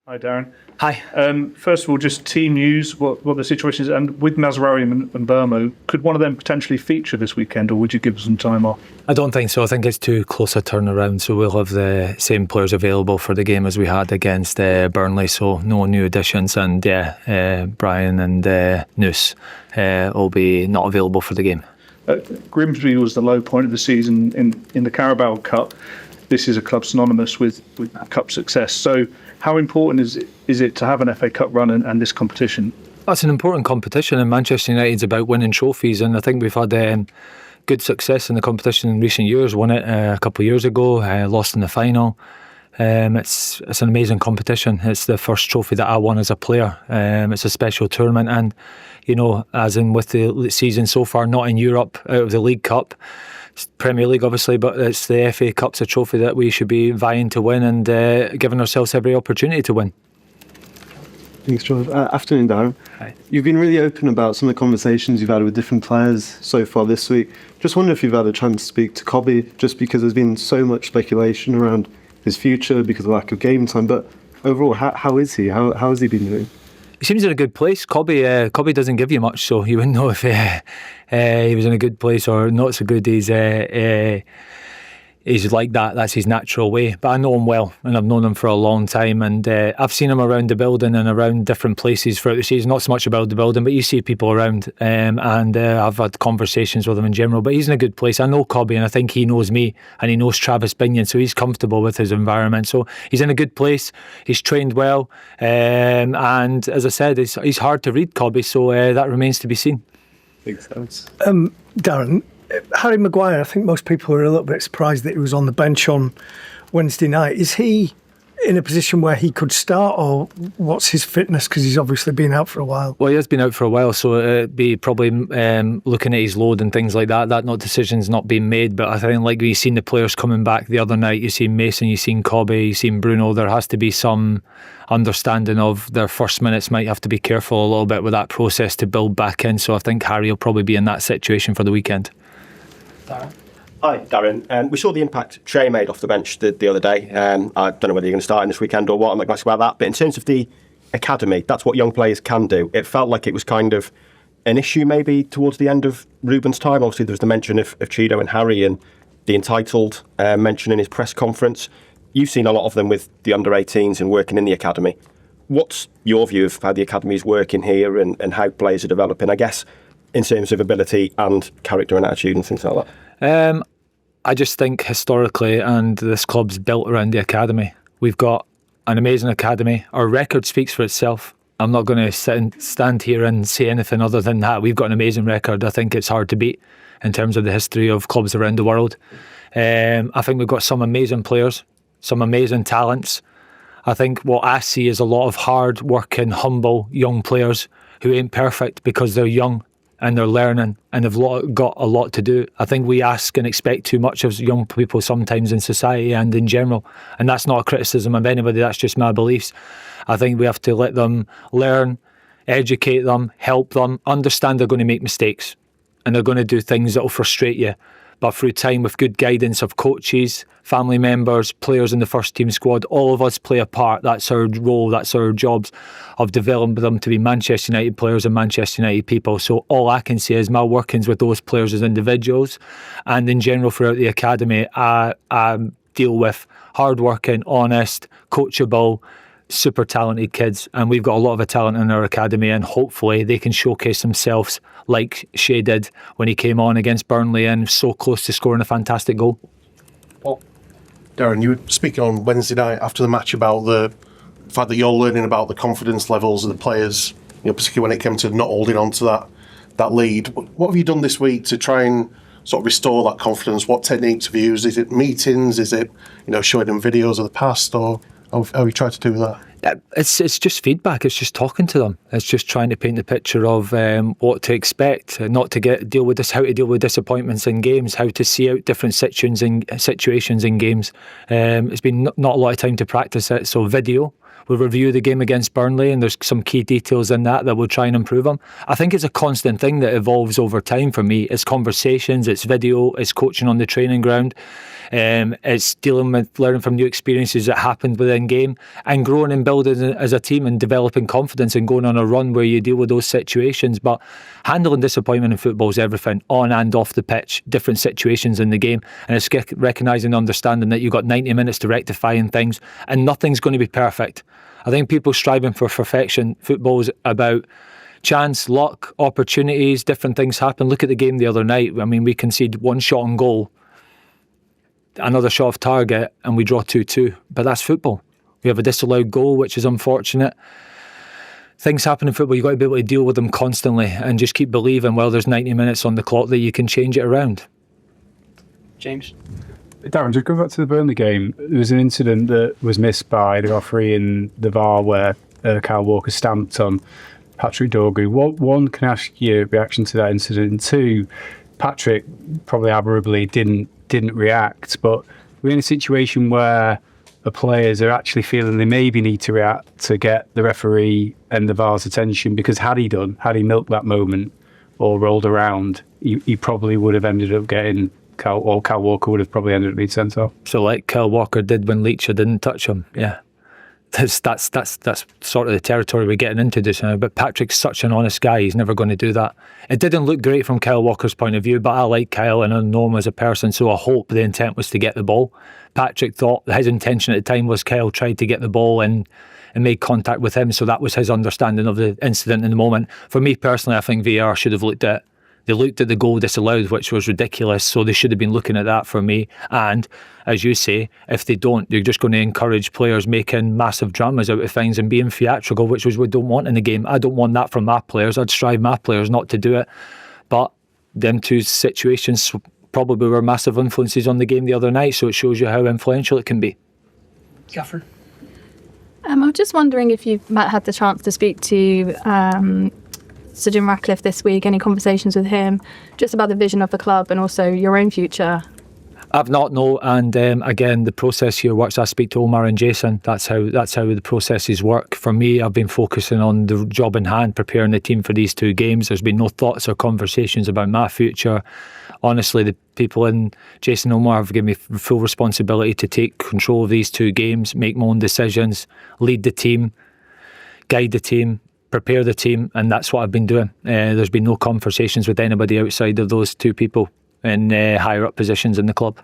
Hi, Darren. Hi. First of all, just team news, what the situation is. And with Mazraoui and Burmo, could one of them potentially feature this weekend, or would you give them some time off? I don't think so. I think it's too close a turnaround, so we'll have the same players available for the game as we had against Burnley, so no new additions. And Bryan and Nus will be not available for the game. Grimsby was the low point of the season in the Carabao Cup. This is a club synonymous with cup success. So how important is it to have an FA Cup run and this competition? That's an important competition, and Manchester United's about winning trophies, and I think we've had good success in the competition in recent years. Won it a couple of years ago, lost in the final. It's an amazing competition. It's the first trophy that I won as a player. It's a special tournament, and as in with the season so far, not in Europe, out of the League Cup, it's Premier League obviously, but it's the FA Cup's a trophy that we should be vying to win and giving ourselves every opportunity to win. Thanks, George. Afternoon, Darren. Hi. You've been really open about some of the conversations you've had with different players so far this week. Just wonder if you've had a chance to speak to Kobbie, just because there's been so much speculation around his future because of lack of game time. But overall, how is he? How has he been doing? He seems in a good place. Kobbie doesn't give you much, so you wouldn't know if he was in a good place or not so good. He's like that. That's his natural way. But I know him well, and I've known him for a long time. And I've seen him around the building and around different places throughout the season. Not so much about the building, but you see people around. And I've had conversations with him in general. But he's in a good place. I know Kobbie, and I think he knows me, and he knows Travis Binnion, so he's comfortable with his environment. So he's in a good place. He's trained well, and as I said, he's hard to read, Kobbie. So that remains to be seen. Thanks. Darren, Harry Maguire, I think most people were a little bit surprised that he was on the bench on Wednesday night. Is he in a position where he could start, or what's his fitness? Because he's obviously been out for a while. Well, he has been out for a while, so it'd be probably looking at his load and things like that. That decision's not been made, but I think like we've seen the players coming back the other night. You've seen Mason, you've seen Kobbie, you've seen Bruno. There has to be some understanding of their first minutes. Might have to be careful a little bit with that process to build back in. So I think Harry will probably be in that situation for the weekend. Hi, Darren. We saw the impact Shea made off the bench the other day. I don't know whether you're going to start in this weekend or what. I'm not going to ask about that. But in terms of the academy, that's what young players can do. It felt like it was kind of an issue maybe towards the end of Ruben's time. Obviously, there was the mention of Cheeto and Harry and the entitled mention in his press conference. You've seen a lot of them with the under-18s and working in the academy. What's your view of how the academy is working here and how players are developing, I guess, in terms of ability and character and attitude and things like that? I just think historically, and this club's built around the academy. We've got an amazing academy. Our record speaks for itself. I'm not going to stand here and say anything other than that. We've got an amazing record. I think it's hard to beat in terms of the history of clubs around the world. I think we've got some amazing players, some amazing talents. I think what I see is a lot of hard working, humble young players who ain't perfect because they're young and they're learning and have got a lot to do. I think we ask and expect too much of young people sometimes in society and in general, and that's not a criticism of anybody, that's just my beliefs. I think we have to let them learn, educate them, help them, understand they're going to make mistakes and they're going to do things that will frustrate you. But through time, with good guidance of coaches, family members, players in the first team squad, all of us play a part. That's our role, that's our jobs of developing them to be Manchester United players and Manchester United people. So all I can say is my workings with those players as individuals and in general throughout the academy, I deal with hard-working, honest, coachable, super talented kids, and we've got a lot of talent in our academy, and hopefully they can showcase themselves like Shea did when he came on against Burnley and so close to scoring a fantastic goal. Well, Darren, you were speaking on Wednesday night after the match about the fact that you're learning about the confidence levels of the players, particularly when it came to not holding on to that lead. What have you done this week to try and sort of restore that confidence? What techniques have you used? Is it meetings? Is it showing them videos of the past, or how have you tried to do that? It's just feedback. It's just talking to them. It's just trying to paint the picture of what to expect, not to deal with this, how to deal with disappointments in games, how to see out different situations in games. It's been not a lot of time to practice it, so video. We'll review the game against Burnley, and there's some key details in that we'll try and improve on. I think it's a constant thing that evolves over time for me. It's conversations, it's video, it's coaching on the training ground. It's dealing with learning from new experiences that happened within game and growing and building as a team and developing confidence and going on a run where you deal with those situations. But handling disappointment in football is everything, on and off the pitch, different situations in the game. And it's recognising and understanding that you've got 90 minutes to rectify things and nothing's going to be perfect. I think people striving for perfection, football's about chance, luck, opportunities, different things happen. Look at the game the other night. I mean, we conceded one shot on goal, another shot off target, and we draw 2-2. But that's football. We have a disallowed goal, which is unfortunate. Things happen in football. You've got to be able to deal with them constantly and just keep believing, well, there's 90 minutes on the clock, that you can change it around. James? Darren, just going back to the Burnley game, there was an incident that was missed by the referee in the VAR where Kyle Walker stamped on Patrick Dorgu. One, can I ask your reaction to that incident? And two, Patrick probably admirably didn't react, but we're in a situation where the players are actually feeling they maybe need to react to get the referee and the VAR's attention, because had he milked that moment or rolled around, he probably would have ended up getting Kyle Walker would have probably ended up being sent off. So like Kyle Walker did when Leacher didn't touch him, yeah. That's sort of the territory we're getting into just now. But Patrick's such an honest guy, he's never going to do that. It didn't look great from Kyle Walker's point of view, but I like Kyle and I know him as a person, so I hope the intent was to get the ball. Patrick thought his intention at the time was Kyle tried to get the ball and made contact with him, so that was his understanding of the incident in the moment. For me personally, I think VAR should have looked at the goal disallowed, which was ridiculous, so they should have been looking at that for me. And as you say, if they don't, you're just going to encourage players making massive dramas out of things and being theatrical, which is what we don't want in the game. I don't want that from my players. I'd strive my players not to do it. But them two situations probably were massive influences on the game the other night, so it shows you how influential it can be. Gaffer? I was just wondering if you've had the chance to speak to Sir Jim Ratcliffe this week, any conversations with him just about the vision of the club and also your own future? I've not, no, and again, the process here works. I speak to Omar and Jason. That's how the processes work. For me, I've been focusing on the job in hand, preparing the team for these two games. There's been no thoughts or conversations about my future. Honestly, the people in Jason and Omar have given me full responsibility to take control of these two games, make my own decisions, lead the team, guide the team, prepare the team, and that's what I've been doing. There's been no conversations with anybody outside of those two people in higher up positions in the club.